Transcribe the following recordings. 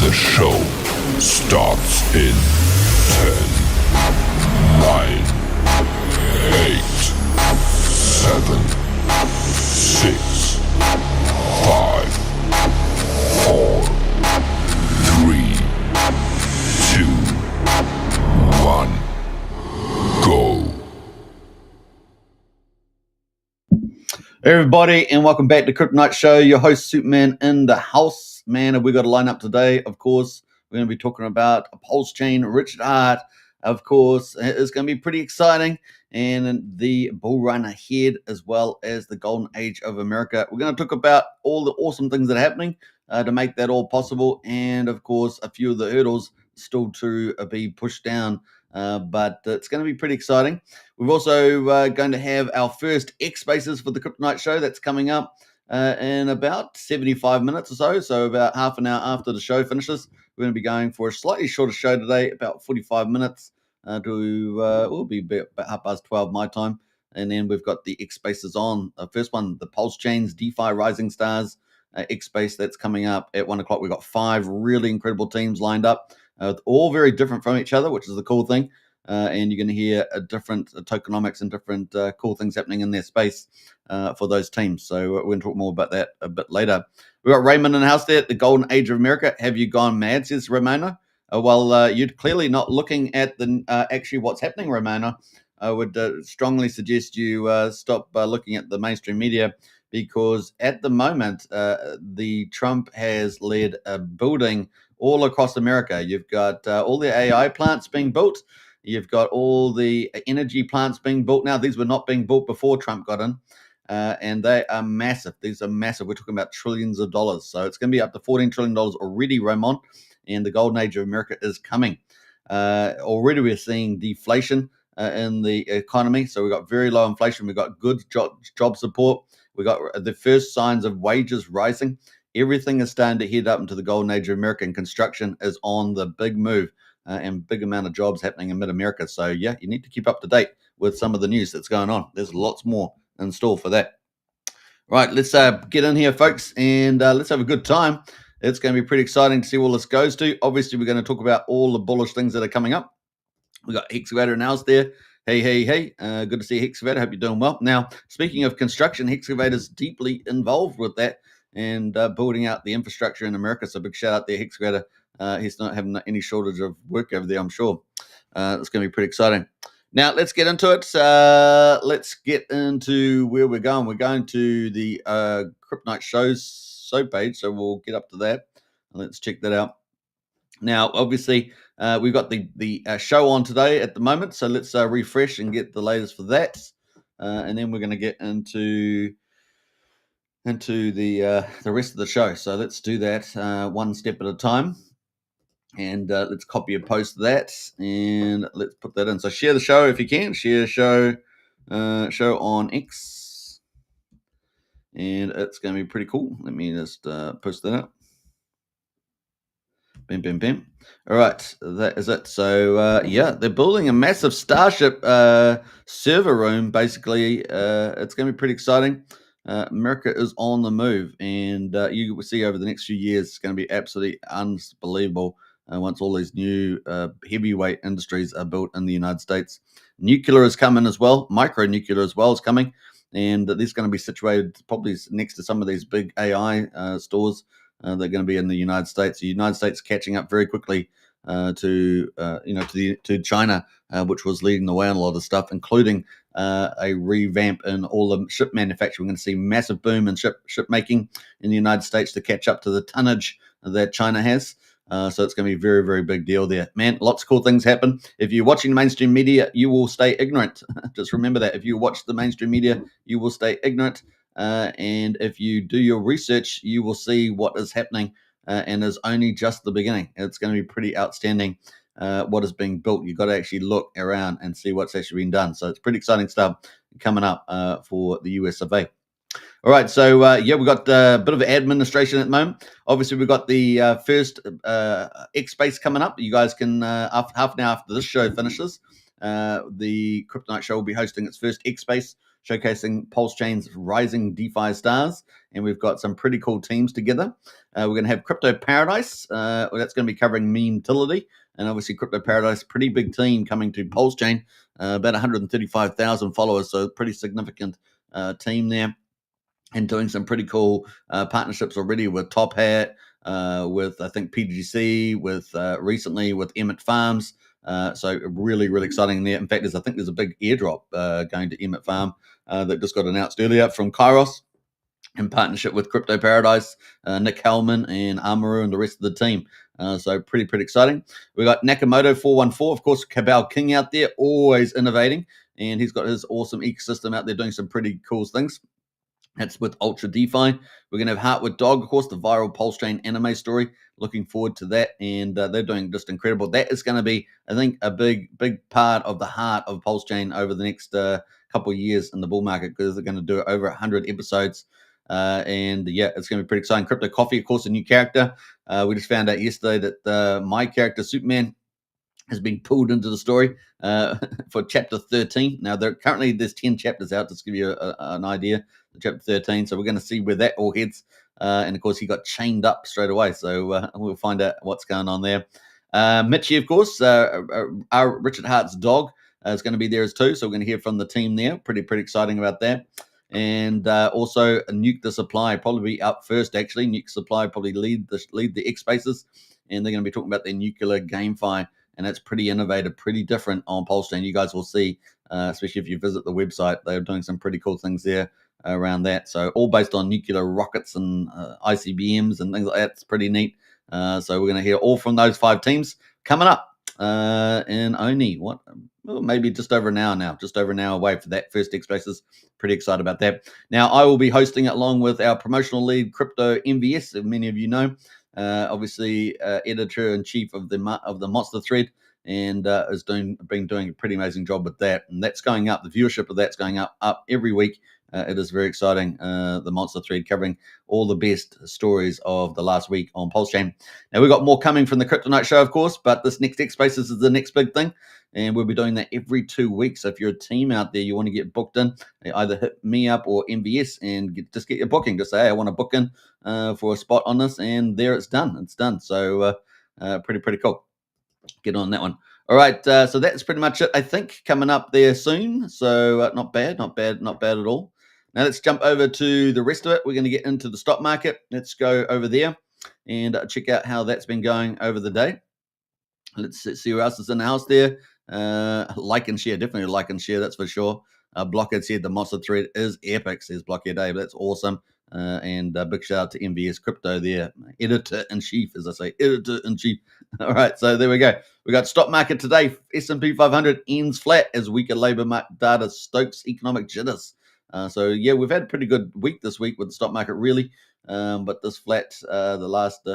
The show starts in 10, 9, 8, 7, 6, 5, 4, 3, 2, 1, go. Hey everybody, and welcome back to Kryptonite Show. Your host Superman in the house. Man, have we got a lineup today? Of course, we're going to be talking about a PulseChain, Richard Hart. Of course, it's going to be pretty exciting, and the bull run ahead, as well as the golden age of America. We're going to talk about all the awesome things that are happening to make that all possible, and of course, a few of the hurdles still to be pushed down. But it's going to be pretty exciting. We're also going to have our first X Spaces for the Kryptonite Show. That's coming up in about 75 minutes or so. So about half an hour after the show finishes, we're going to be going for a slightly shorter show today, about 45 minutes will be about 12:30 my time. And then we've got the X Spaces on. First one, the PulseChain's DeFi Rising Stars X Space. That's coming up at 1 o'clock. We've got 5 really incredible teams lined up, all very different from each other, which is the cool thing. And you're going to hear different tokenomics and different cool things happening in their space for those teams. So we're going to talk more about that a bit later. We've got Raymond in the house there, the golden age of America. Have you gone mad, says Ramona? Well, you're clearly not looking at the actually what's happening, Ramona. I would strongly suggest you stop looking at the mainstream media, because at the moment, the Trump has led a building all across America. You've got all the AI plants being built. You've got all the energy plants being built now. These were not being built before Trump got in, and they are massive. These are massive. We're talking about trillions of dollars. So it's going to be up to $14 trillion already, Raymond, and the golden age of America is coming. Already we're seeing deflation in the economy. So we've got very low inflation. We've got good job support. We've got the first signs of wages rising. Everything is starting to head up into the golden age of America, and construction is on the big move. And big amount of jobs happening in mid-America. So, yeah, you need to keep up to date with some of the news that's going on. There's lots more in store for that. Right, let's get in here, folks, and let's have a good time. It's going to be pretty exciting to see where this goes to. Obviously, we're going to talk about all the bullish things that are coming up. We've got Hexavator and Ours there. Hey. Good to see Hexavator. Hope you're doing well. Now, speaking of construction, Hexavator's deeply involved with that and building out the infrastructure in America. So big shout out there, Hexavator. He's not having any shortage of work over there, I'm sure. It's going to be pretty exciting. Now, let's get into it. Let's get into where we're going. We're going to the Kryptonite show page, so we'll get up to that. Let's check that out. Now, obviously, we've got the show on today at the moment, so let's refresh and get the latest for that. And then we're going to get into the rest of the show. So let's do that one step at a time. And let's copy and post that, and let's put that in. So share the show if you can. Share show on X, and it's going to be pretty cool. Let me just post that up. Bam. All right, that is it. So yeah, they're building a massive Starship server room. Basically, it's going to be pretty exciting. America is on the move, and you will see over the next few years, it's going to be absolutely unbelievable. Once all these new heavyweight industries are built in the United States. Nuclear is coming as well. Micro-nuclear as well is coming. And this is going to be situated probably next to some of these big AI stores. They're going to be in the United States. The United States catching up very quickly to China, which was leading the way on a lot of stuff, including a revamp in all the ship manufacturing. We're going to see massive boom in ship making in the United States to catch up to the tonnage that China has. So it's going to be a very, very big deal there. Man, lots of cool things happen. If you're watching mainstream media, you will stay ignorant. Just remember that. If you watch the mainstream media, you will stay ignorant. And if you do your research, you will see what is happening and is only just the beginning. It's going to be pretty outstanding what is being built. You've got to actually look around and see what's actually been done. So it's pretty exciting stuff coming up for the US of A. All right, so we've got a bit of administration at the moment. Obviously, we've got the first X Space coming up. You guys can, half an hour after this show finishes, the Kryptonite Show will be hosting its first X Space showcasing PulseChain's rising DeFi stars, and we've got some pretty cool teams together. We're going to have Crypto Paradise. That's going to be covering meme-tility, and obviously Crypto Paradise, pretty big team coming to PulseChain, about 135,000 followers, so pretty significant team there, and doing some pretty cool partnerships already with Top Hat, with I think PGC, with recently with Emmett Farms. So really, really exciting there. In fact, I think there's a big airdrop going to Emmett Farm that just got announced earlier from Kairos in partnership with Crypto Paradise, Nick Hellman and Amaru and the rest of the team. So pretty exciting. We got Nakamoto 414, of course, Cabal King out there, always innovating, and he's got his awesome ecosystem out there doing some pretty cool things. That's with Ultra DeFi. We're going to have Heartwood Dog, of course, the viral PulseChain anime story. Looking forward to that, and they're doing just incredible. That is going to be, I think, a big part of the heart of PulseChain over the next couple of years in the bull market, because they're going to do over 100 episodes. And yeah, it's going to be pretty exciting. Crypto Coffee, of course, a new character. We just found out yesterday that my character, Superman, has been pulled into the story for chapter 13. Now, there's 10 chapters out, just to give you an idea, chapter 13. So we're going to see where that all heads. And of course, he got chained up straight away. So we'll find out what's going on there. Mitchie, of course, our Richard Hart's dog is going to be there as too. So we're going to hear from the team there. Pretty exciting about that. And also Nuke the Supply, probably be out first, actually. Nuke Supply probably lead the X Spaces. And they're going to be talking about their nuclear GameFi. And that's pretty innovative, pretty different on PulseChain. You guys will see, especially if you visit the website, they're doing some pretty cool things there around that. So all based on nuclear rockets and ICBMs and things like that. It's pretty neat. So we're going to hear all from those 5 teams coming up in only maybe just over an hour now, just over an hour away for that first X Spaces. Pretty excited about that. Now, I will be hosting it along with our promotional lead, Crypto MVS, as many of you know. Obviously, editor-in-chief of the Monster Thread, and has been doing a pretty amazing job with that. And that's going up. The viewership of that's going up every week. It is very exciting. The Monster Thread covering all the best stories of the last week on PulseChain. Now, we've got more coming from the Crypto Night Show, of course, but this next X Spaces is the next big thing. And we'll be doing that every 2 weeks. So if you're a team out there, you want to get booked in, either hit me up or MVS and just get your booking. Just say, hey, I want to book in for a spot on this, and there it's done. It's done. So pretty cool. Get on that one. All right. So that's pretty much it, I think, coming up there soon. So not bad at all. Now let's jump over to the rest of it. We're going to get into the stock market. Let's go over there and check out how that's been going over the day. Let's see who else is in the house there. Like and share, definitely like and share, that's for sure. Blockhead said the Monster Thread is epic, says Blockhead Dave. That's awesome. And big shout out to MVS Crypto there, editor-in-chief, as I say, editor-in-chief. All right, so there we go. We got stock market today. S&P 500 ends flat as weaker labor market data stokes economic jitters. So yeah, we've had a pretty good week this week with the stock market, really. But this flat, the last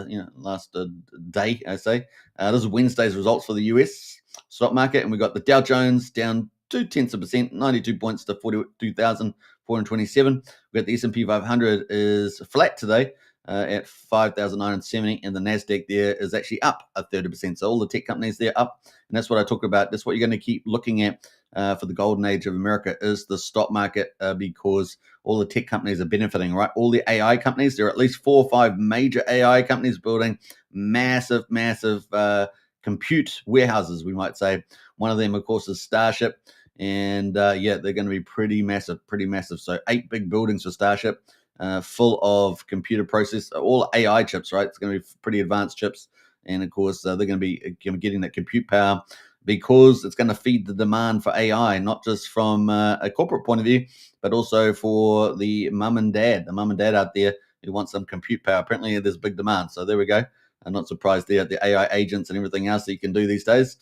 day, I say. This is Wednesday's results for the US stock market, and we got the Dow Jones down 0.2%, 92 points to 42,427. We got the S&P 500 is flat today at 5,970, and the Nasdaq there is actually up 30%. So all the tech companies there up, and that's what I talk about. That's what you're going to keep looking at for the golden age of America, is the stock market, because all the tech companies are benefiting, right? All the AI companies, there are at least 4 or 5 major AI companies building massive compute warehouses, we might say. One of them, of course, is Starship. And they're going to be pretty massive. So 8 big buildings for Starship, full of computer process, all AI chips, right? It's going to be pretty advanced chips. And of course, they're going to be getting that compute power, because it's going to feed the demand for AI, not just from a corporate point of view, but also for the mum and dad out there who want some compute power. Apparently, there's big demand. So there we go. I'm not surprised there at the AI agents and everything else that you can do these days.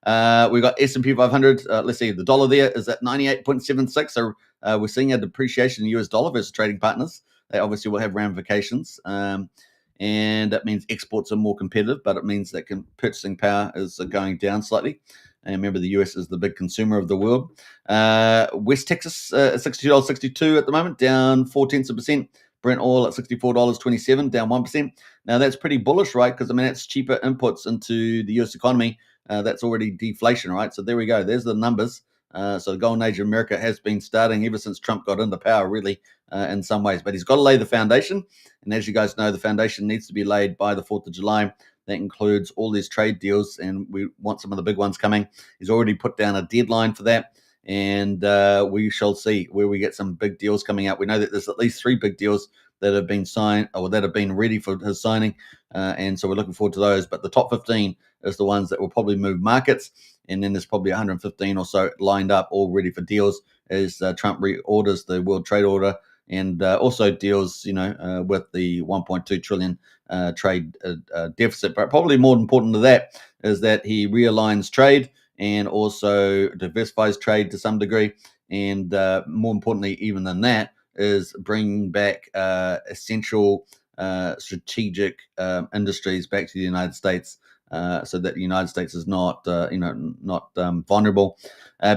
We've got S&P 500. Let's see, the dollar there is at 98.76. So we're seeing a depreciation in US dollar versus trading partners. They obviously will have ramifications. And that means exports are more competitive, but it means that purchasing power is going down slightly. And remember, the US is the big consumer of the world. West Texas, $62.62 at the moment, down 0.4%. Brent oil at $64.27, down 1%. Now, that's pretty bullish, right? Because, that's cheaper inputs into the US economy. That's already deflation, right? So there we go. There's the numbers. So the golden age of America has been starting ever since Trump got into power, really, in some ways. But he's got to lay the foundation. And as you guys know, the foundation needs to be laid by the 4th of July. That includes all these trade deals, and we want some of the big ones coming. He's already put down a deadline for that. And we shall see where we get some big deals coming out. We know that there's at least 3 big deals that have been signed or that have been ready for his signing. And so we're looking forward to those. But the top 15 is the ones that will probably move markets. And then there's probably 115 or so lined up, all ready for deals as Trump reorders the World Trade Order and also deals, with the 1.2 trillion trade deficit. But probably more important to that is that he realigns trade and also diversifies trade to some degree. And more importantly, even than that, is bringing back essential strategic industries back to the United States, so that the United States is not vulnerable,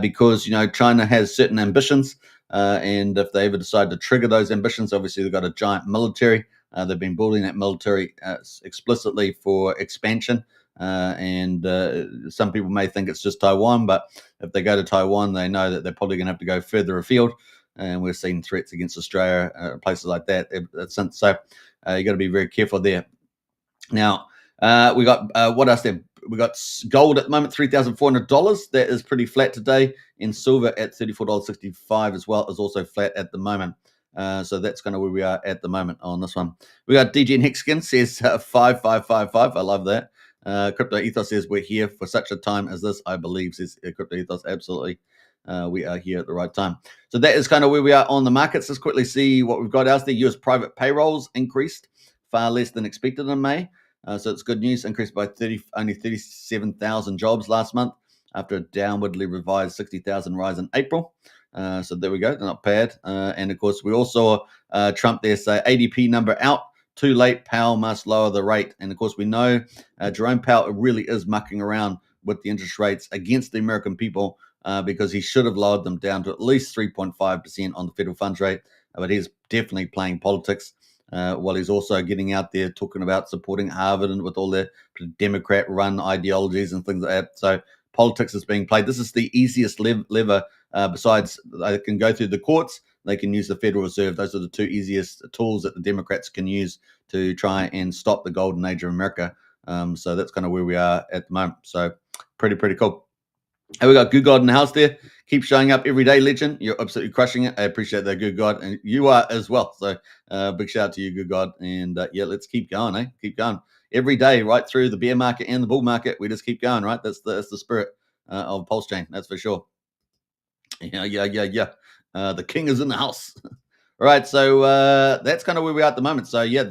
because China has certain ambitions, and if they ever decide to trigger those ambitions, obviously they've got a giant military. They've been building that military explicitly for expansion. And some people may think it's just Taiwan, but if they go to Taiwan, they know that they're probably going to have to go further afield. And we're seeing threats against Australia, places like that. So you got to be very careful there. Now, we got what else there? We got gold at the moment, $3,400. That is pretty flat today. And silver at $34.65 as well is also flat at the moment. So that's kind of where we are at the moment on this one. We got DGN Hexkin says 5555. I love that. Crypto Ethos says we're here for such a time as this. I believe, says Crypto Ethos. Absolutely. We are here at the right time. So that is kind of where we are on the markets. Let's quickly see what we've got out there. US private payrolls increased far less than expected in May. So it's good news. Increased by only 37,000 jobs last month after a downwardly revised 60,000 rise in April. So there we go. Not bad. And of course, we also saw Trump there say ADP number out. Too late. Powell must lower the rate. And of course, we know Jerome Powell really is mucking around with the interest rates against the American people, because he should have lowered them down to at least 3.5% on the federal funds rate. But he's definitely playing politics, while he's also getting out there talking about supporting Harvard and with all their Democrat-run ideologies and things like that. So politics is being played. This is the easiest lever. Besides, they can go through the courts. They can use the Federal Reserve. Those are the 2 easiest tools that the Democrats can use to try and stop the golden age of America. So that's kind of where we are at the moment. So pretty cool. And we got Good God in the house there. Keep showing up every day, legend. You're absolutely crushing it. I appreciate that, Good God. And you are as well. So big shout out to you, Good God. And yeah, let's keep going, Keep going. Every day, right through the bear market and the bull market, we just keep going, right? That's the spirit of PulseChain. That's for sure. Yeah. The king is in the house. All right, so that's kind of where we are at the moment. So yeah,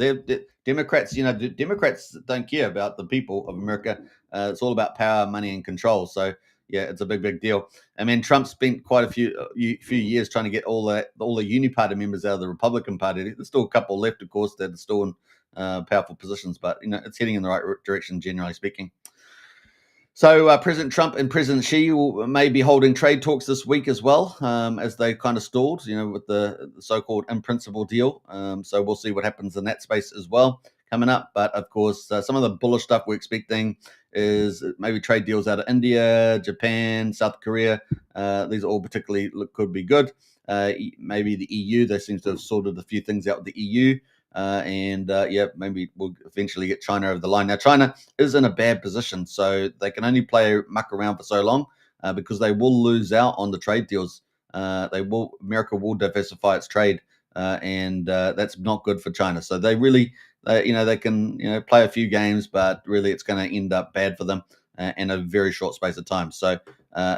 Democrats, Democrats don't care about the people of America. It's all about power, money, and control. So yeah, it's a big deal. I mean, Trump spent quite a few years trying to get all the Uni-Party members out of the Republican Party. There's still a couple left, of course, that are still in powerful positions, but it's heading in the right direction, generally speaking. So President Trump and President Xi may be holding trade talks this week as well, as they kind of stalled, with the so-called in-principle deal. So we'll see what happens in that space as well coming up. But of course, some of the bullish stuff we're expecting is maybe trade deals out of India, Japan, South Korea. These all particularly could be good. Maybe the EU, they seem to have sorted a few things out with the EU. Maybe we'll eventually get China over the line. Now, China is in a bad position, so they can only muck around for so long, because they will lose out on the trade deals. America will diversify its trade, and that's not good for China. So they really, they can play a few games, but really it's going to end up bad for them in a very short space of time. So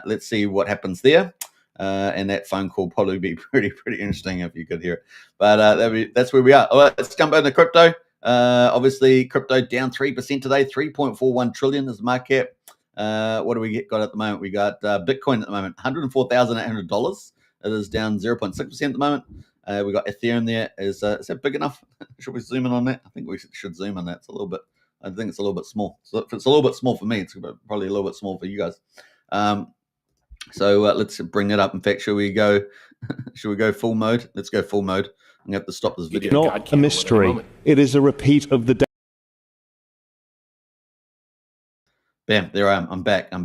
let's see what happens there. And that phone call probably be pretty interesting if you could hear it. But that's where we are. All right, let's jump into crypto. Obviously, crypto down 3% today. 3.41 trillion is the market cap. What do we got at the moment? We got Bitcoin at the moment, $104,800. It is down 0.6% at the moment. We got Ethereum there. Is that big enough? Should we zoom in on that? I think we should zoom on that. I think it's a little bit small. So if it's a little bit small for me, it's probably a little bit small for you guys. So let's bring it up. In fact, should we go full mode? Let's go full mode. I'm going to have to stop this video. Not a mystery. It is a repeat of the Bam, there I am. I'm back. All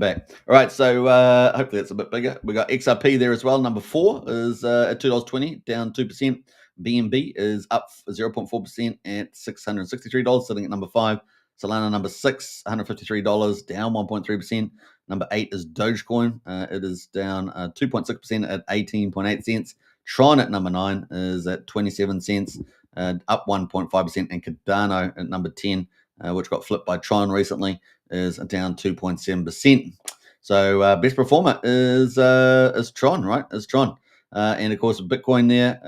right, so hopefully it's a bit bigger. We got XRP there as well. Number 4 is at $2.20, down 2%. BNB is up 0.4% at $663, sitting at number 5. Solana number 6, $153, down 1.3%. Number 8 is Dogecoin. It is down 2.6% at 18.8 cents. Tron at number 9 is at 27 cents, up 1.5%. And Cardano at number 10, which got flipped by Tron recently, is down 2.7%. So best performer is Tron, right? Is Tron. And of course, Bitcoin there,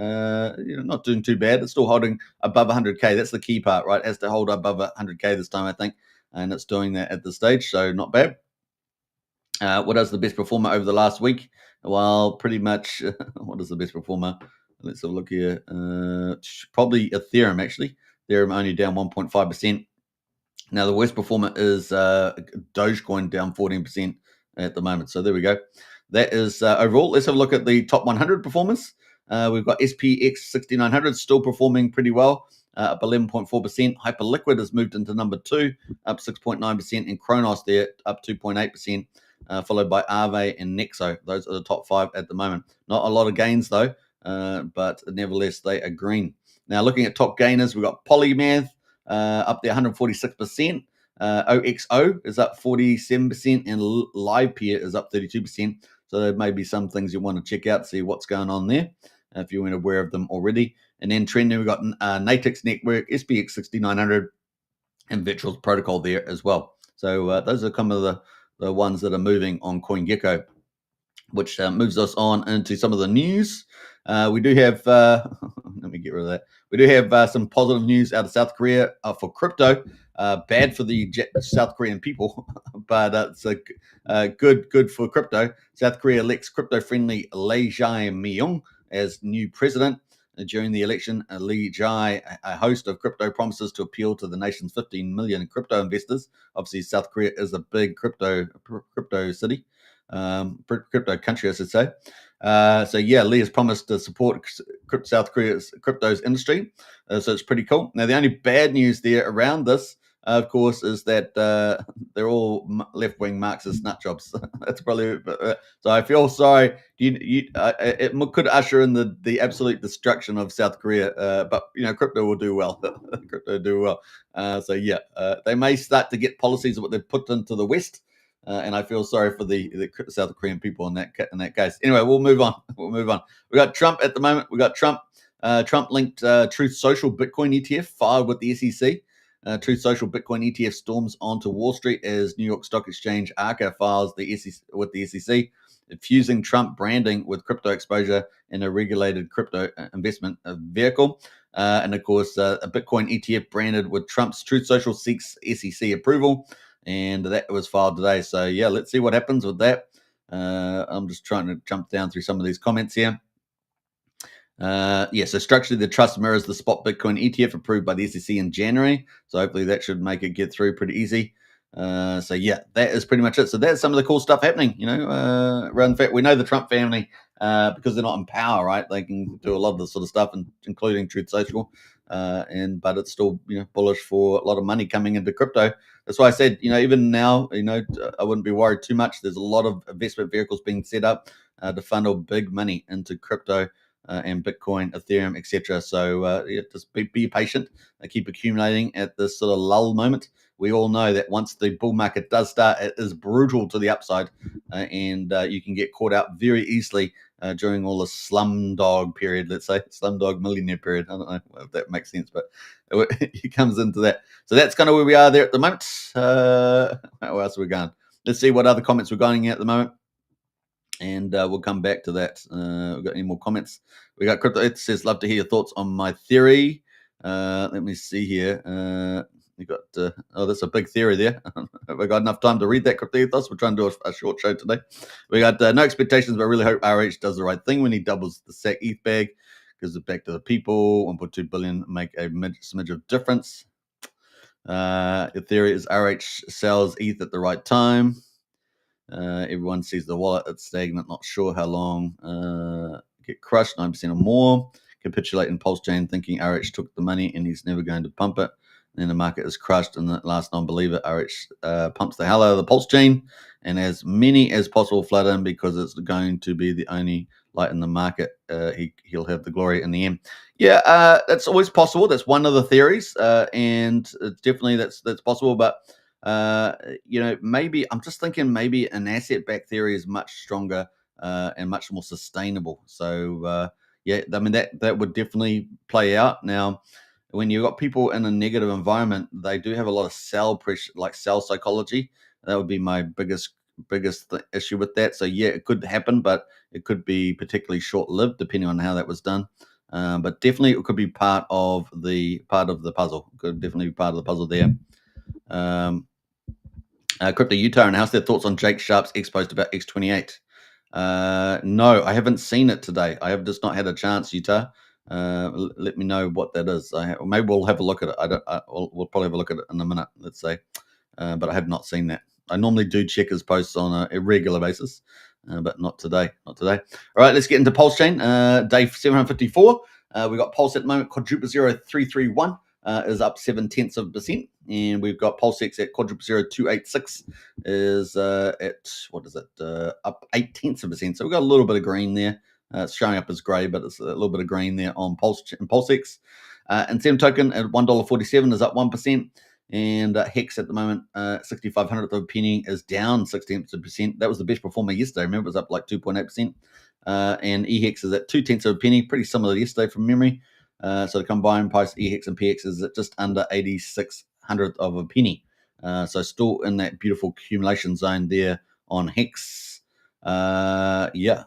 not doing too bad. It's still holding above 100K. That's the key part, right? It has to hold above 100K this time, I think. And it's doing that at this stage, so not bad. What is the best performer over the last week? Well, pretty much, what is the best performer? Let's have a look here. Probably Ethereum, actually. Ethereum only down 1.5%. Now, the worst performer is Dogecoin, down 14% at the moment. So there we go. That is overall. Let's have a look at the top 100 performers. We've got SPX 6900 still performing pretty well, up 11.4%. Hyperliquid has moved into number 2, up 6.9%. And Kronos there, up 2.8%, followed by Aave and Nexo. Those are the top 5 at the moment. Not a lot of gains, though, but nevertheless, they are green. Now, looking at top gainers, we've got Polymath, up there 146%. OXO is up 47%, and LivePeer is up 32%. So there may be some things you want to check out, see what's going on there, if you weren't aware of them already. And then trending, we've got Natix Network, SPX 6900, and Virtual Protocol there as well. So those are some of the ones that are moving on CoinGecko, which moves us on into some of the news. We do have, let me get rid of that. We do have some positive news out of South Korea for crypto. Bad for the South Korean people, but it's good for crypto. South Korea elects crypto-friendly Lee Jae-myung as new president. During the election, Lee Jae, a host of crypto, promises to appeal to the nation's 15 million crypto investors. Obviously, South Korea is a big crypto city. Crypto country, I should say. Lee has promised to support South Korea's crypto's industry. So it's pretty cool. Now, the only bad news there around this, of course, is that they're all left-wing Marxist nut jobs. That's probably so. I feel sorry. It could usher in the absolute destruction of South Korea. But crypto will do well. Crypto will do well. They may start to get policies of what they've put into the West. And I feel sorry for the South Korean people in that case. Anyway, we'll move on. We got Trump at the moment. We got Trump. Trump linked Truth Social Bitcoin ETF filed with the SEC. Truth Social Bitcoin ETF storms onto Wall Street as New York Stock Exchange ARCA files with the SEC, infusing Trump branding with crypto exposure in a regulated crypto investment vehicle. And of course, a Bitcoin ETF branded with Trump's Truth Social seeks SEC approval. And that was filed today. So, let's see what happens with that. I'm just trying to jump down through some of these comments here. So structurally, the trust mirrors the spot Bitcoin ETF approved by the SEC in January. So hopefully that should make it get through pretty easy. That is pretty much it. So that's some of the cool stuff happening, around the fact we know the Trump family, because they're not in power, right? They can do a lot of this sort of stuff, including Truth Social. But it's still, bullish for a lot of money coming into crypto. That's why I said, even now, I wouldn't be worried too much. There's a lot of investment vehicles being set up to funnel big money into crypto and Bitcoin, Ethereum, etc. So just be patient. Keep accumulating at this sort of lull moment. We all know that once the bull market does start, it is brutal to the upside, and you can get caught out very easily during all the slumdog period, let's say, slumdog millionaire period. I don't know if that makes sense, but it comes into that. So that's kind of where we are there at the moment. How else are we going? Let's see what other comments we're going at the moment. And we'll come back to that. We've got any more comments? We got Crypto. It says, love to hear your thoughts on my theory. Let me see here. You got, that's a big theory there. Have I got enough time to read that, Crypto Ethos? We're trying to do a short show today. We got no expectations, but I really hope RH does the right thing when he doubles the SAC ETH bag, gives it back to the people. 1.2 billion make a smidge of difference. The theory is RH sells ETH at the right time. Everyone sees the wallet, it's stagnant, not sure how long. Get crushed, 9% or more. Capitulate in PulseChain, thinking RH took the money and he's never going to pump it. then the market is crushed, and the last non-believer RH pumps the hell out of the PulseChain, and as many as possible flood in because it's going to be the only light in the market. He'll have the glory in the end. Yeah, that's always possible. That's one of the theories, and it's definitely that's possible. But maybe I'm just thinking maybe an asset-backed theory is much stronger and much more sustainable. So yeah, I mean that would definitely play out. Now, when you've got people in a negative environment, they do have a lot of sell pressure, like sell psychology. That would be my biggest issue with that. So yeah, it could happen, but it could be particularly short-lived depending on how that was done. But definitely it could be part of the puzzle. Could definitely be part of the puzzle there. Crypto Utah and how's their thoughts on Jake Sharp's post about X28? No, I haven't seen it today. I have just not had a chance, Utah. Let me know what that is. Maybe we'll have a look at it. We'll probably have a look at it in a minute, let's say. But I have not seen that. I normally do check his posts on a regular basis, but not today. Not today. All right, let's get into PulseChain. Day 754. We got Pulse at the moment. Quadruple 0331 is up 0.7%, and we've got PulseX at quadruple 0286 is at what is it? Up 0.8%. So we've got a little bit of green there. It's showing up as grey, but it's a little bit of green there on PulseX. And Signum token at $1.47 is up 1%. And Hex at the moment, 6,500th of a penny is down 16%. That was the best performer yesterday. Remember, it was up like 2.8%. And EHEX is at 0.2 of a penny, pretty similar to yesterday from memory. So the combined price EHEX and PX is at just under 86/100th of a penny. So still in that beautiful accumulation zone there on Hex. Yeah.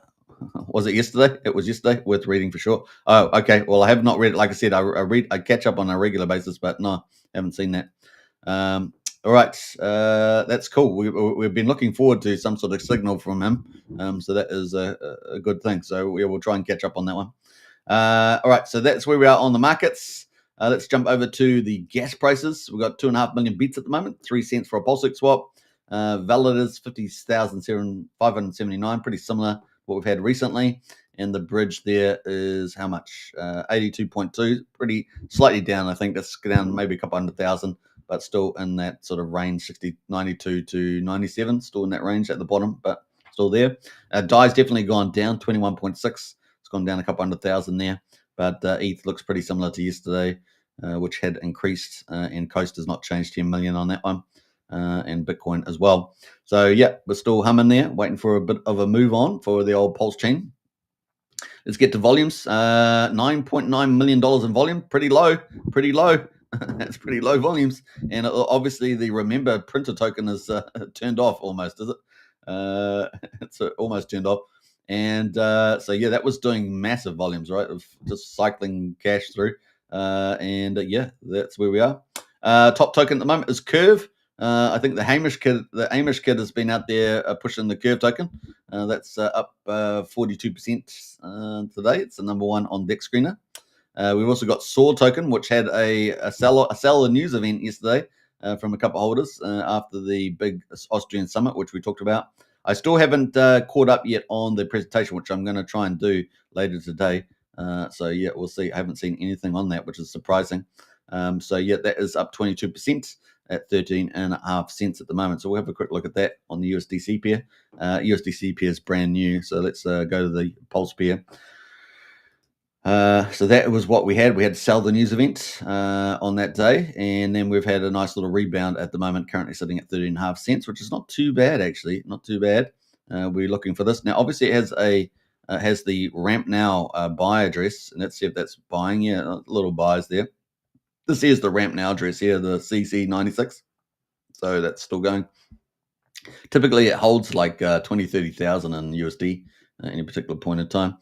Was it yesterday? It was yesterday. Worth reading for sure. Oh, okay. Well, I have not read it. Like I said, I catch up on a regular basis, but no, haven't seen that. All right, that's cool. We've been looking forward to some sort of signal from him, so that is a good thing. So we'll try and catch up on that one. All right, so that's where we are on the markets. Let's jump over to the gas prices. We've got 2.5 million bits at the moment, 3 cents for a PulseX swap. Valid is 50,579, pretty similar to what we've had recently. And the bridge there is how much? 82.2, pretty slightly down. I think that's down maybe a couple 100,000, but still in that sort of range, 92 to 97, still in that range at the bottom, but still there. DI's definitely gone down, 21.6. It's gone down a couple 100,000 there, but ETH looks pretty similar to yesterday, which had increased, and Coast has not changed 10 million on that one. And Bitcoin as well. So yeah, we're still humming there, waiting for a bit of a move on for the old PulseChain. Let's get to volumes. $9.9 million in volume, pretty low. That's pretty low volumes. And obviously the Remember printer token is turned off almost, is it? It's almost turned off. And so yeah, that was doing massive volumes, right? Of just cycling cash through. Yeah, that's where we are. Top token at the moment is Curve. I think the Amish kid has been out there pushing the Curve token. That's up 42% today. It's the number one on Dex Screener. We've also got Soar token, which had a seller news event yesterday from a couple of holders after the big Austrian summit, which we talked about. I still haven't caught up yet on the presentation, which I'm going to try and do later today. So yeah, we'll see. I haven't seen anything on that, which is surprising. So yeah, that is up 22% at 13.5 cents at the moment. So we'll have a quick look at that on the USDC pair. USDC pair is brand new. So let's go to the Pulse pair. So that was what we had. We had to sell the news event on that day, and then we've had a nice little rebound at the moment, currently sitting at 13.5 cents, which is not too bad, actually. Not too bad. We're looking for this. Now, obviously, it has the ramp now buy address, and let's see if that's buying. Yeah, little buys there. This is the ramp now address here, the CC96. So that's still going. Typically, it holds like 20, 30,000 in USD at any particular point in time.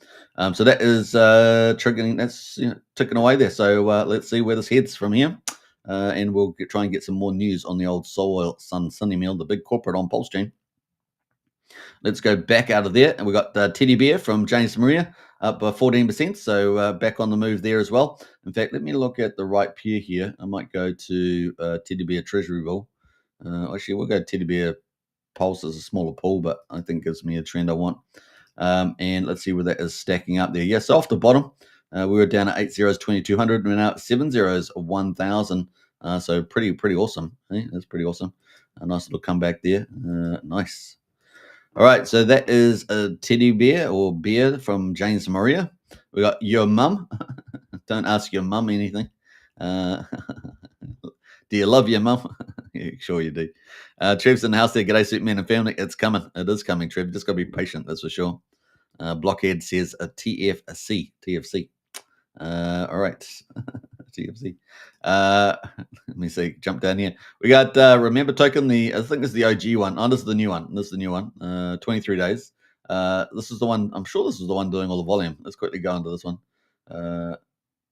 So that is triggering. That's ticking away there. So let's see where this heads from here. And we'll try and get some more news on the old Soil Sun Sunny Meal, the big corporate on PulseChain. Let's go back out of there. And we got Teddy Bear from James Maria up 14%. So back on the move there as well. In fact, let me look at the right pair here. I might go to Teddy Bear Treasury Bill. Actually, we'll go Teddy Bear Pulse as a smaller pool, but I think gives me a trend I want. And let's see where that is stacking up there. Yes, off the bottom, we were down at 8 zeros, 2,200. We're now at 7 zeros, 1,000. So pretty awesome. That's pretty awesome. A nice little comeback there. Nice. All right, so that is a teddy bear or bear from James Maria. We got your mum. Don't ask your mum anything. Do you love your mum? Yeah, sure you do. Trev's in the house there. G'day, Superman and family. It's coming. It is coming, Trev. Just got to be patient, that's for sure. Blockhead says a TFC. TFC. All right. TFC. Let me see. Jump down here. We got Remember Token. I think this is the OG one. Oh, this is the new one. 23 days. This is the one. I'm sure this is the one doing all the volume. Let's quickly go into this one.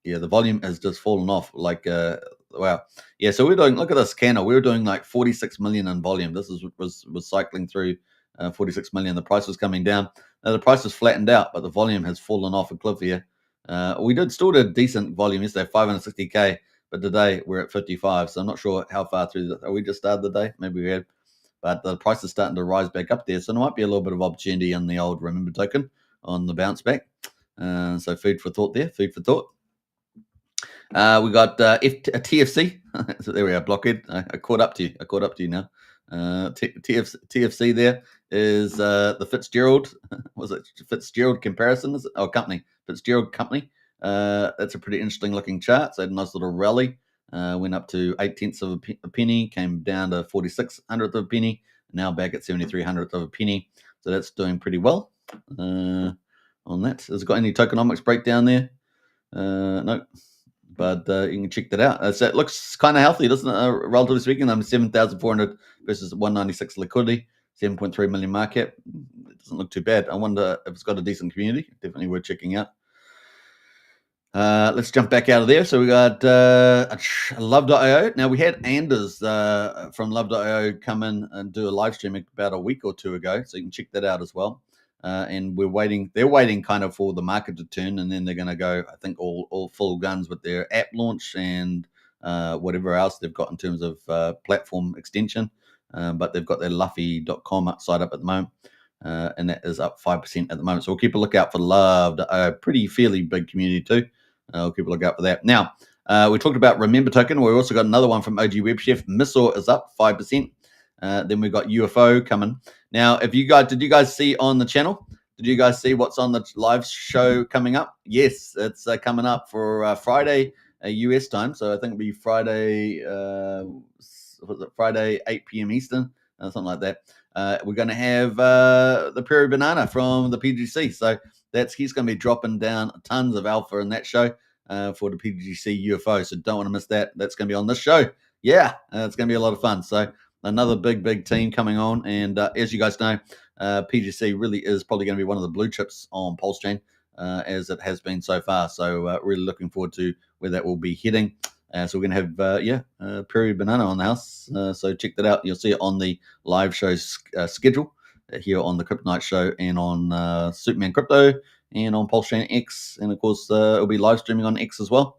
Yeah, the volume has just fallen off. Like, wow. Yeah, so we're doing. Look at this candle. We were doing like 46 million in volume. This was cycling through 46 million. The price was coming down. Now the price has flattened out, but the volume has fallen off a cliff here. We still did decent volume yesterday, 560k, but today we're at 55. So I'm not sure how far through. We just started the day, maybe we had, but the price is starting to rise back up there. So there might be a little bit of opportunity in the old Remember Token on the bounce back. So food for thought there. Food for thought. We got TFC. So there we are, Blockhead. I caught up to you now. TFC there is the Fitzgerald. Was it Fitzgerald comparison? Is it? Oh, company. Fitzgerald company. That's a pretty interesting looking chart. So a nice little rally. Went up to 0.8 of a penny, came down to 46/100th of a penny, now back at 73/100th of a penny. So that's doing pretty well on that. Has it got any tokenomics breakdown there? No. But you can check that out. So it looks kind of healthy, doesn't it? Relatively speaking, 7,400 versus 196 liquidity, 7.3 million market. It doesn't look too bad. I wonder if it's got a decent community. Definitely worth checking out. Let's jump back out of there. So we got Love.io. Now we had Anders from Love.io come in and do a live stream about a week or two ago. So you can check that out as well. And we're waiting. They're waiting kind of for the market to turn, and then they're going to go, I think, all full guns with their app launch and whatever else they've got in terms of platform extension. But they've got their Luffy.com site up at the moment, and that is up 5% at the moment. So we'll keep a lookout for Love. A fairly big community too. We'll keep a lookout for that. Now, we talked about Remember Token. We also got another one from OG Web Chef. Missor is up 5%. Then we've got UFO coming. Now, did you guys see on the channel? Did you guys see what's on the live show coming up? Yes, it's coming up for Friday US time. So I think it'll be Friday, Friday 8 p.m. Eastern, something like that. We're going to have the Prairie Banana from the PGC. So he's going to be dropping down tons of alpha in that show for the PGC UFO. So don't want to miss that. That's going to be on this show. Yeah, it's going to be a lot of fun. So another big team coming on. And as you guys know, PGC really is probably going to be one of the blue chips on PulseChain as it has been so far. So really looking forward to where that will be heading. So we're going to have, Prairie Banana on the house. So check that out. You'll see it on the live show schedule here on the Crypto Night Show and on Superman Crypto and on PulseChain X. And, of course, it'll be live streaming on X as well.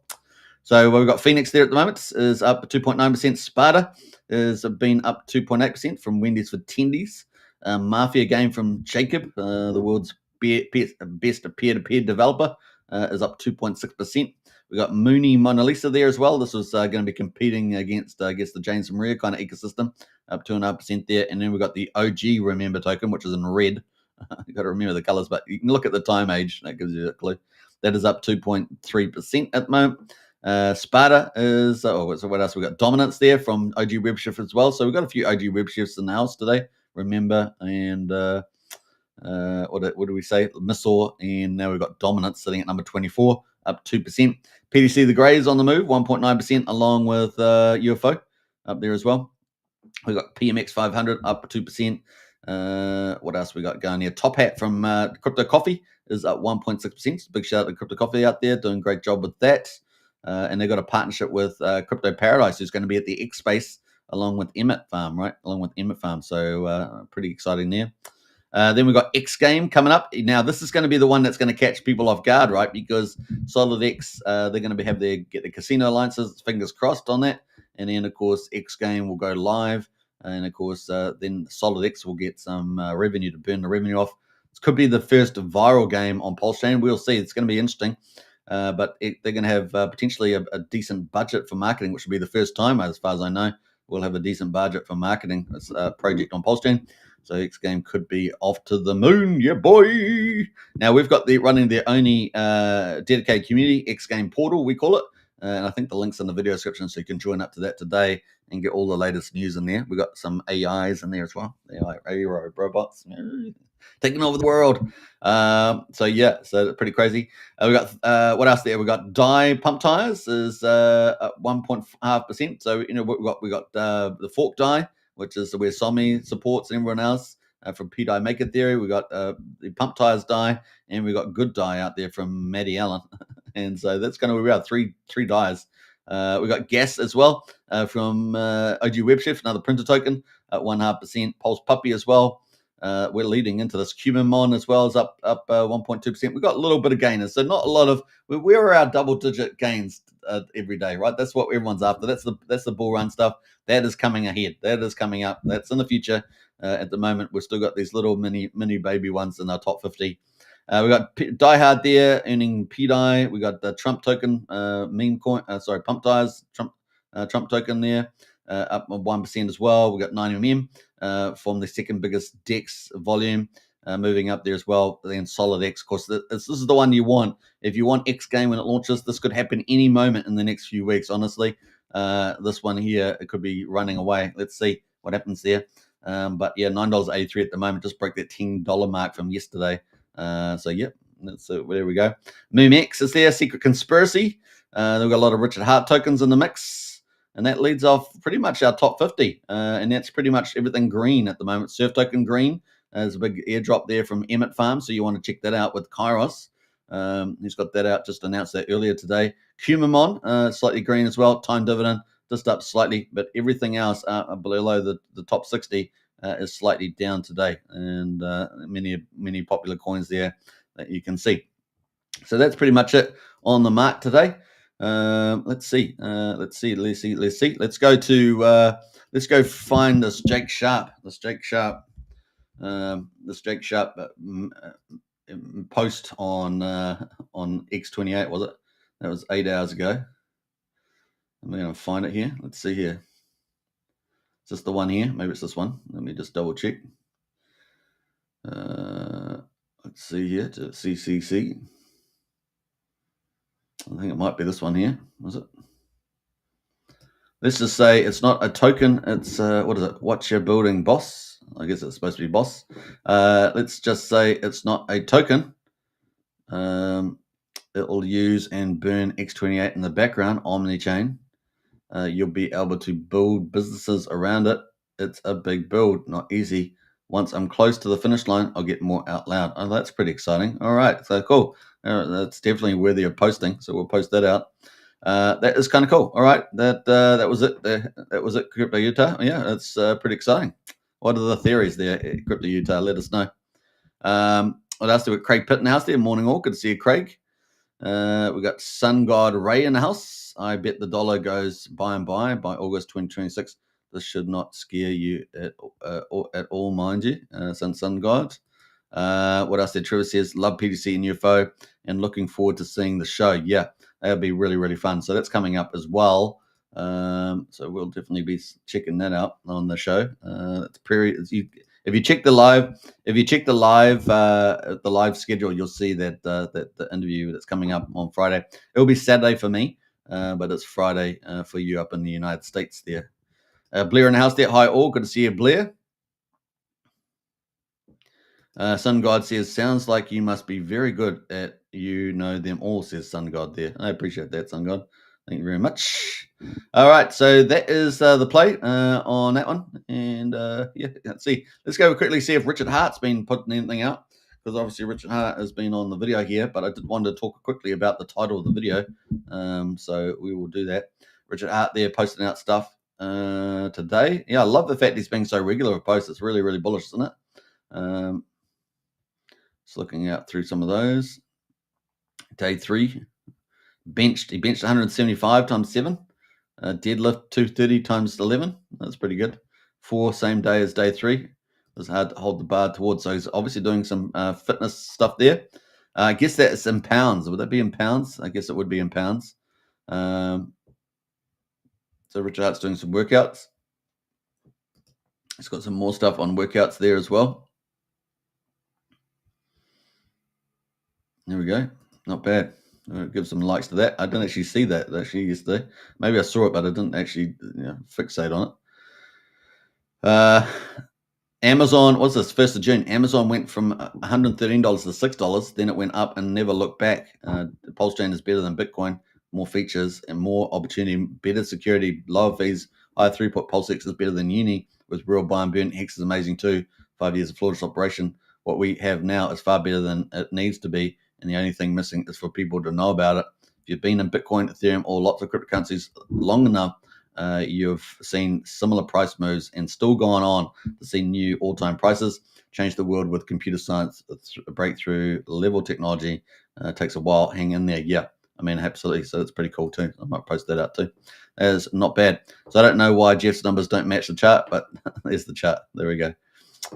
So we've got Phoenix there at the moment, is up 2.9%. Sparta has been up 2.8% from Wendy's for Tendies. Mafia game from Jacob, the world's best peer-to-peer developer, is up 2.6%. We got Mooney Mona Lisa there as well. This was going to be competing against, I guess, the James Maria kind of ecosystem, up 2.5% there. And then we got the OG Remember Token, which is in red. You've got to remember the colors, but you can look at the time age. That gives you a clue. That is up 2.3% at the moment. Sparta is, so what else? We got Dominance there from OG Web Chef as well. So we've got a few OG Web Chefs in the house today. Remember, and what do we say? Missor, and now we've got Dominance sitting at number 24, up 2%. PDC the Grey is on the move, 1.9%, along with UFO up there as well. We've got PMX 500 up 2%. What else we got going here? Top Hat from Crypto Coffee is up 1.6%. Big shout out to Crypto Coffee out there, doing a great job with that. And they've got a partnership with Crypto Paradise, who's going to be at the X Space along with Emmett Farm, right? Along with Emmett Farm. So pretty exciting there. Then we've got X Game coming up. Now, this is going to be the one that's going to catch people off guard, right? Because Solid X, they're going to get the casino licenses, fingers crossed on that. And then, of course, X Game will go live. And, of course, then Solid X will get some revenue to burn the revenue off. This could be the first viral game on PulseChain. We'll see. It's going to be interesting. but they're going to have potentially a decent budget for marketing, which will be the first time, as far as I know, we'll have a decent budget for marketing this project on PulseChain. So X Game could be off to the moon, yeah, boy. Now we've got running their only dedicated community X Game portal, we call it, and I think the link's in the video description, so you can join up to that today and get all the latest news in there. We've got some AIs in there as well, AI robots taking over the world. So yeah, so pretty crazy. We got what else there? We got DAI pump tires is at 1.5%. So we got the fork DAI, which is where Somi supports and everyone else from PDAI Maker Theory. We got the pump tires DAI, and we got good DAI out there from Maddie Allen. And so that's going to be about three DAIs. We got gas as well from OG Web Chef, another printer token at 1.5%. Pulse Puppy as well. We're leading into this. Cumamon as well is up 1.2%. We've got a little bit of gainers, so not a lot of. We're our double-digit gains every day, right? That's what everyone's after. That's the bull run stuff. That is coming ahead. That is coming up. That's in the future. At the moment, we've still got these little mini baby ones in our top 50. We got Die Hard there earning PDAI. We got the Trump token meme coin. Pump tires Trump token there up 1% as well. We got 9mm from the second biggest DEX volume moving up there as well. Then Solid X, of course, this is the one you want. If you want X Game when it launches, this could happen any moment in the next few weeks. Honestly, this one here, it could be running away. Let's see what happens there. But yeah, $9.83 at the moment. Just broke that $10 mark from yesterday. So yeah, there we go. MoomX is there. Secret Conspiracy. We've got a lot of Richard Hart tokens in the mix, and that leads off pretty much our top 50. And that's pretty much everything green at the moment. Surf token green. There's a big airdrop there from Emmett Farm, so you want to check that out with Kairos. He's got that out, just announced that earlier today. Cumamon, slightly green as well. Time dividend, just up slightly, but everything else below the top 60 is slightly down today, and many popular coins there that you can see. So that's pretty much it on the mark today. Let's see. Let's go find this Jake Sharp. This Jake Sharp post on X28, was it? That was 8 hours ago. I'm going to find it here. Let's see here. Is this the one here? Maybe it's this one. Let me just double check. Let's see here to CCC. I think it might be this one here. Was it? Let's just say it's not a token. It's what is it? What's your building, boss? I guess it's supposed to be boss. Let's just say it's not a token. It'll use and burn X28 in the background, OmniChain. You'll be able to build businesses around it. It's a big build, not easy. Once I'm close to the finish line, I'll get more out loud. Oh, that's pretty exciting. All right, so cool. That's definitely worthy of posting, so we'll post that out. That is kind of cool. All right, that was it. That was it, Crypto Utah. Yeah, that's pretty exciting. What are the theories there, Crypto Utah? Let us know. What else do we got? Craig Pittenhouse there. Morning all. Good to see you, Craig. We got Sun God Ray in the house. I bet the dollar goes by August 2026. This should not scare you at all, mind you. Sun God. What else did Trevor says? Love PTC and UFO and looking forward to seeing the show. Yeah, that'll be really, really fun. So that's coming up as well. So we'll definitely be checking that out on the show. If you check the live schedule, you'll see that the interview that's coming up on Friday. It'll be Saturday for me, but it's Friday for you up in the United States there. Blair in the house there. Hi all, good to see you, Blair. Sun God says, sounds like you must be very good at them all, says Sun God there. I appreciate that, Sun God. Thank you very much. All right, so that is the play on that one. And yeah, let's see. Let's go quickly see if Richard Hart's been putting anything out, because obviously Richard Hart has been on the video here, but I did want to talk quickly about the title of the video. So we will do that. Richard Hart there posting out stuff today. Yeah, I love the fact he's being so regular with posts. It's really, really bullish, isn't it? Just looking out through some of those. Day 3, he benched 175 times 7. Deadlift 230 times 11. That's pretty good. 4 same day as day 3. It was hard to hold the bar towards. So he's obviously doing some fitness stuff there. I guess that's in pounds. Would that be in pounds? I guess it would be in pounds. So Richard Hart's doing some workouts. He's got some more stuff on workouts there as well. There we go. Not bad. I'll give some likes to that. I didn't actually see that actually yesterday. Maybe I saw it, but I didn't actually fixate on it. Amazon, what's this? 1st of June. Amazon went from $113 to $6. Then it went up and never looked back. PulseChain is better than Bitcoin. More features and more opportunity, better security, lower fees, higher throughput. PulseX is better than Uni with real buy and burn. Hex is amazing too. 5 years of flawless operation. What we have now is far better than it needs to be. And the only thing missing is for people to know about it. If you've been in Bitcoin, Ethereum, or lots of cryptocurrencies long enough, you've seen similar price moves and still gone on to see new all-time prices. Change the world with computer science, breakthrough level technology. Takes a while. Hang in there. Yeah, I mean, absolutely. So it's pretty cool too. I might post that out too. That is not bad. So I don't know why Jeff's numbers don't match the chart, but there's the chart. There we go.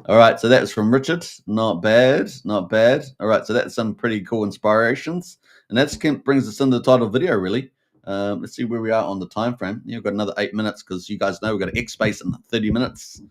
All right, so that's from Richard. Not bad, not bad. All right, so that's some pretty cool inspirations. And that brings us into the title video, really. Let's see where we are on the time frame. You've got another 8 minutes because you guys know we've got an X space in 30 minutes.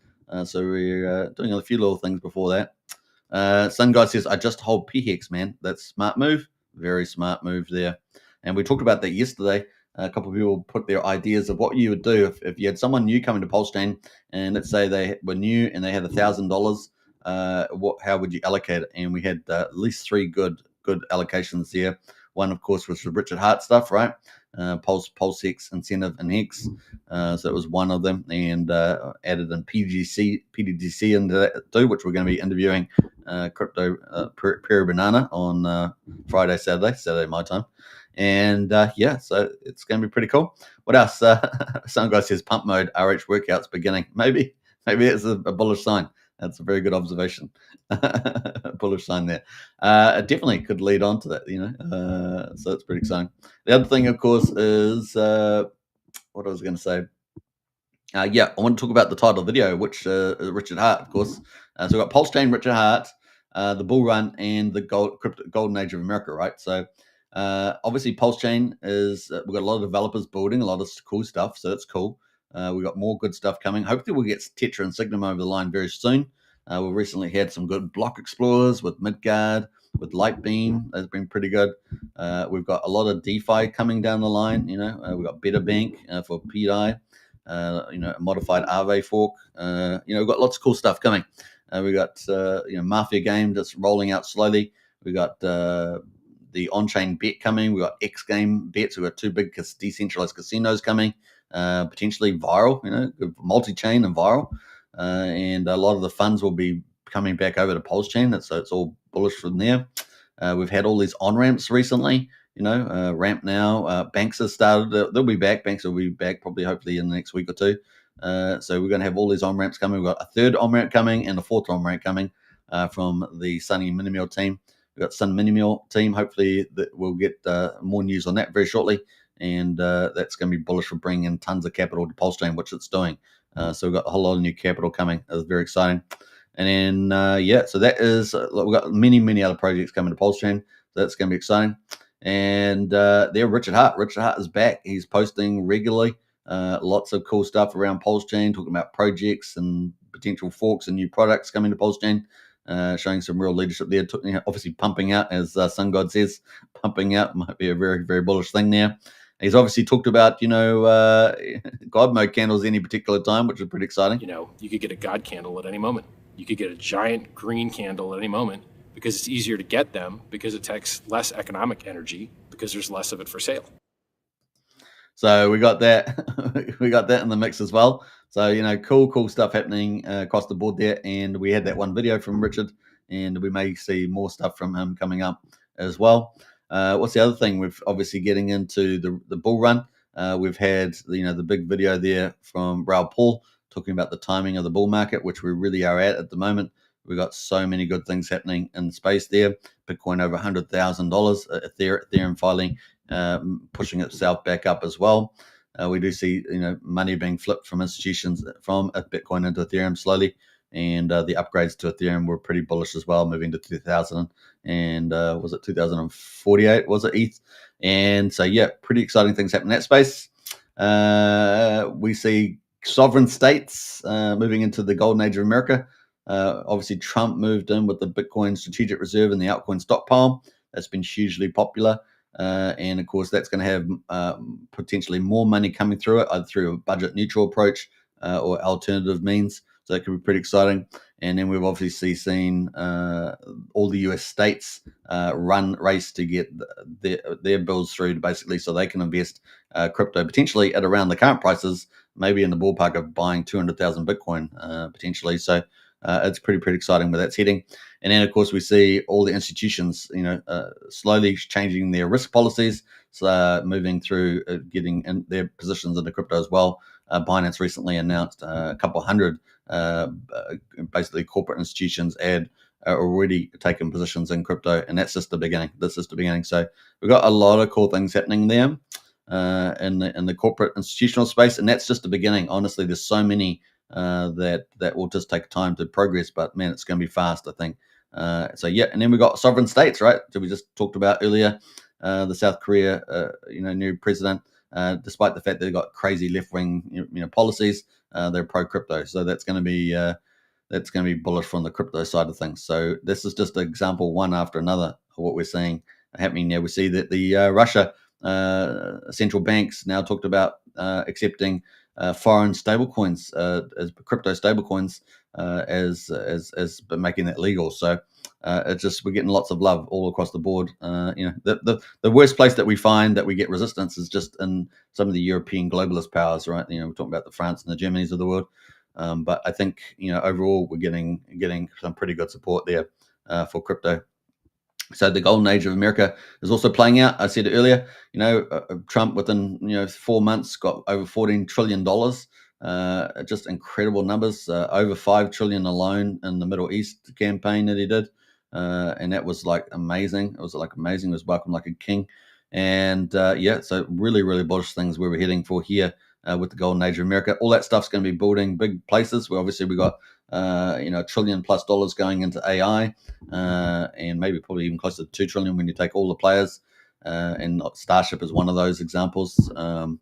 So we're doing a few little things before that. Sun Guy says, I just hold PHEX, man. That's smart move. Very smart move there. And we talked about that yesterday. A couple of people put their ideas of what you would do if you had someone new coming to PulseChain, and let's say they were new and they had $1,000. How would you allocate it? And we had at least 3 good allocations there. One, of course, was for Richard Hart stuff, right? PulseX, Incentive, and Hex. So it was one of them, and added in PDDC into that too, which we're going to be interviewing Crypto Peri Banana on Friday, Saturday my time. And yeah, so it's going to be pretty cool. What else? Some guy says pump mode, RH workouts beginning. Maybe it's a bullish sign. That's a very good observation. Bullish sign there. It definitely could lead on to that, so it's pretty exciting. The other thing, of course, is what I was going to say. Yeah, I want to talk about the title of the video, which Richard Hart, of course. So we've got PulseChain, Richard Hart, the bull run, and the golden age of America, right? So obviously, PulseChain is we've got a lot of developers building a lot of cool stuff, so that's cool. We've got more good stuff coming. Hopefully, we'll get Tetra and Signum over the line very soon. We've recently had some good block explorers with Midgard, with Lightbeam. That's been pretty good. We've got a lot of DeFi coming down the line. We've got Better Bank for PDI. A modified Aave fork. We've got lots of cool stuff coming. We got Mafia game that's rolling out slowly. We got the on-chain bet coming. We got X game bets. We got 2 big decentralized casinos coming. Potentially viral. Multi-chain and viral. And a lot of the funds will be coming back over to PulseChain. So it's all bullish from there. We've had all these on-ramps recently. Ramp now. Banks have started. They'll be back. Banks will be back probably, hopefully, in the next week or 2. So we're going to have all these on-ramps coming. We've got a 3rd on-ramp coming and a 4th on-ramp coming from the Sunny Minimal team. We've got Sun Minimal team. Hopefully, we'll get more news on that very shortly. And that's going to be bullish for bringing in tons of capital to PulseChain, which it's doing. So we've got a whole lot of new capital coming. That's very exciting. And then, so that is, we've got many other projects coming to PulseChain. So that's going to be exciting. And there, Richard Hart. Richard Hart is back. He's posting regularly. Lots of cool stuff around PulseChain, talking about projects and potential forks and new products coming to PulseChain, showing some real leadership there. Obviously pumping out, as Sun God says, pumping out might be a very, very bullish thing there. He's obviously talked about, God mode candles any particular time, which is pretty exciting. You could get a God candle at any moment. You could get a giant green candle at any moment because it's easier to get them because it takes less economic energy because there's less of it for sale. So we got that. We got that in the mix as well. So, cool stuff happening across the board there. And we had that one video from Richard, and we may see more stuff from him coming up as well. What's the other thing? We're obviously getting into the bull run. We've had the big video there from Raoul Paul talking about the timing of the bull market, which we really are at the moment. We've got so many good things happening in space there. Bitcoin over $100,000. Ethereum filing, pushing itself back up as well. We do see money being flipped from institutions from Bitcoin into Ethereum slowly. and the upgrades to Ethereum were pretty bullish as well, moving to 2000 and was it 2048? Was it ETH? And so yeah, pretty exciting things happen in that space. We see sovereign states moving into the golden age of America. Obviously, Trump moved in with the Bitcoin strategic reserve and the altcoin stockpile. That's been hugely popular. And of course, that's going to have potentially more money coming through it, either through a budget neutral approach or alternative means. So that could be pretty exciting. And then we've obviously seen all the US states race to get their bills through, basically, so they can invest crypto potentially at around the current prices, maybe in the ballpark of buying 200,000 Bitcoin potentially. So it's pretty exciting where that's heading. And then, of course, we see all the institutions, slowly changing their risk policies, so moving through getting in their positions into crypto as well. Binance recently announced a couple hundred, basically corporate institutions are already taking positions in crypto, and that's just the beginning. This is the beginning. So we've got a lot of cool things happening there in the corporate institutional space, and that's just the beginning. Honestly, there's so many that will just take time to progress, but man, it's going to be fast, I think. So yeah, and then we got sovereign states, right? That we just talked about earlier. The South Korea, new president, despite the fact that they've got crazy left-wing, policies, they're pro-crypto. So that's going to be bullish from the crypto side of things. So this is just an example, one after another, of what we're seeing happening there. We see that the Russia central banks now talked about accepting foreign stablecoins as crypto stablecoins as making that legal. So it's just, we're getting lots of love all across the board. The worst place that we find that we get resistance is just in some of the European globalist powers, right? We're talking about the France and the Germanys of the world. But I think overall we're getting some pretty good support there for crypto. So the golden age of America is also playing out. I said earlier, Trump within 4 months got over $14 trillion. Just incredible numbers. Over $5 trillion alone in the Middle East campaign that he did, and that was like amazing. It was like amazing. It was welcomed like a king. And so really bullish things where we're heading for here with the golden age of America. All that stuff's going to be building big places. Where obviously we got $1 trillion+ going into AI, and maybe probably even closer to $2 trillion when you take all the players. And Starship is one of those examples. And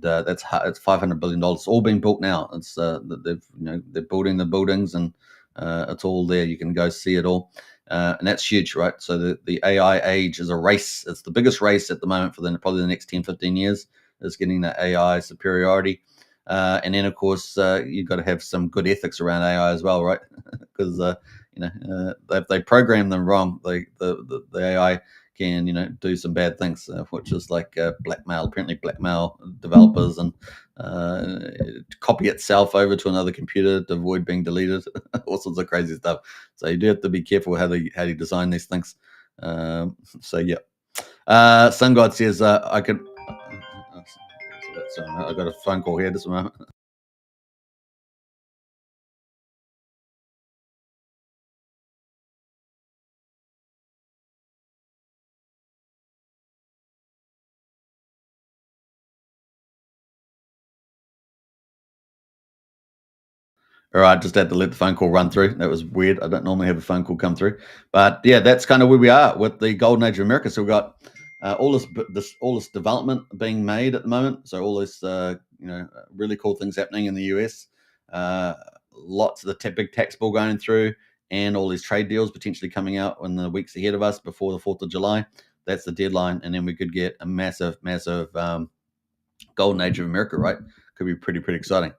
it's $500 billion. It's all being built now. It's they're building the buildings, and it's all there. You can go see it all, and that's huge, right? So the AI age is a race. It's the biggest race at the moment for probably the next 10-15 years, is getting that AI superiority. And then, of course, you've got to have some good ethics around AI as well, right? Because if they program them wrong, the AI can do some bad things, which is like apparently blackmail developers and copy itself over to another computer to avoid being deleted. All sorts of crazy stuff. So you do have to be careful how you design these things. So yeah. Sun God says I could. I got a phone call here just a moment. All right, just had to let the phone call run through. That was weird. I don't normally have a phone call come through, but yeah, that's kind of where we are with the golden age of America. So we've got all this development being made at the moment. So all this really cool things happening in the US. Lots of the big tax bill going through, and all these trade deals potentially coming out in the weeks ahead of us before the 4th of July. That's the deadline, and then we could get a massive golden age of America. Right? Could be pretty exciting.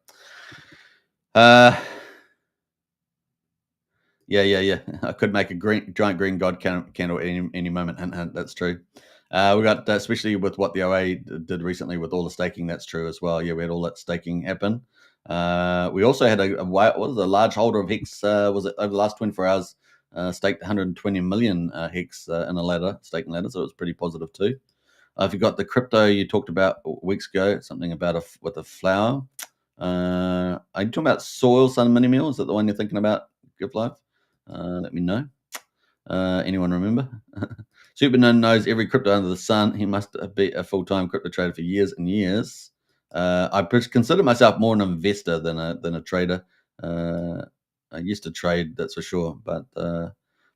Yeah. I could make a giant green god candle at any moment. And that's true. We got, especially with what the OA did recently with all the staking. That's true as well. Yeah, we had all that staking happen. We also had a large holder of Hex. Was it over the last 24 hours? Staked 120 million Hex in a staking ladder. So it was pretty positive too. If you got the crypto you talked about weeks ago, something about with a flower. Are you talking about Soil Sun Mini Meal? Is that the one you're thinking about? Give life. Let me know. Anyone remember? Superman knows every crypto under the sun. He must be a full-time crypto trader for years and years. I consider myself more an investor than a trader. used to trade, that's for sure. But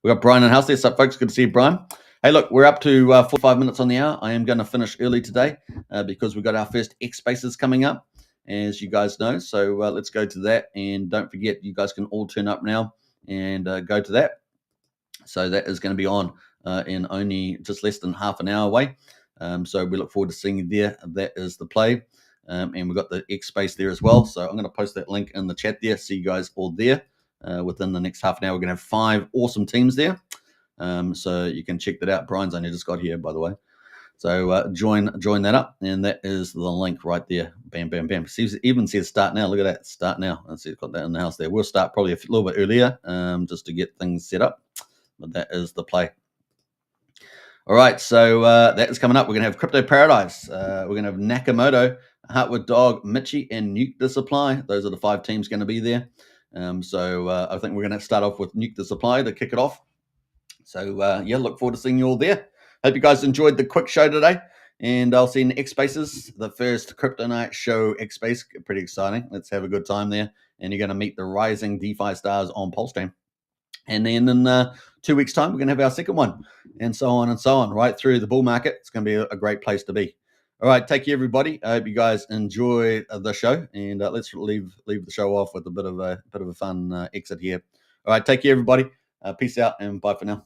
we got Brian in the house there. So, folks, good to see you, Brian. Hey, look, we're up to 45 minutes on the hour. I am going to finish early today because we've got our first X Spaces coming up, as you guys know. So let's go to that. And don't forget, you guys can all turn up now and go to that. So that is going to be on in only just less than half an hour away. So we look forward to seeing you there. That is the play. And we've got the X Space there as well. So I'm going to post that link in the chat there. See you guys all there within the next half an hour. We're going to have 5 awesome teams there. So you can check that out. Brian's only just got here, by the way. So join that up, and that is the link right there. Bam, bam, bam. Even see the start now. Look at that. Start now. Let's see, got that in the house there. We'll start probably a little bit earlier just to get things set up. But that is the play. All right, so that is coming up. We're going to have Crypto Paradise. We're going to have Nakamoto, Heartwood Dog, Mitchie, and Nuke the Supply. Those are the 5 teams going to be there. So I think we're going to start off with Nuke the Supply to kick it off. So yeah, look forward to seeing you all there. Hope you guys enjoyed the quick show today, and I'll see you in X Spaces, the first Crypto Night show X Space. Pretty exciting. Let's have a good time there, and you're going to meet the rising DeFi stars on PulseChain. And then in 2 weeks' time, we're going to have our second one, and so on, right through the bull market. It's going to be a great place to be. All right, take care, everybody. I hope you guys enjoy the show, and let's leave the show off with a bit of a fun exit here. All right, take care, everybody. Peace out, and bye for now.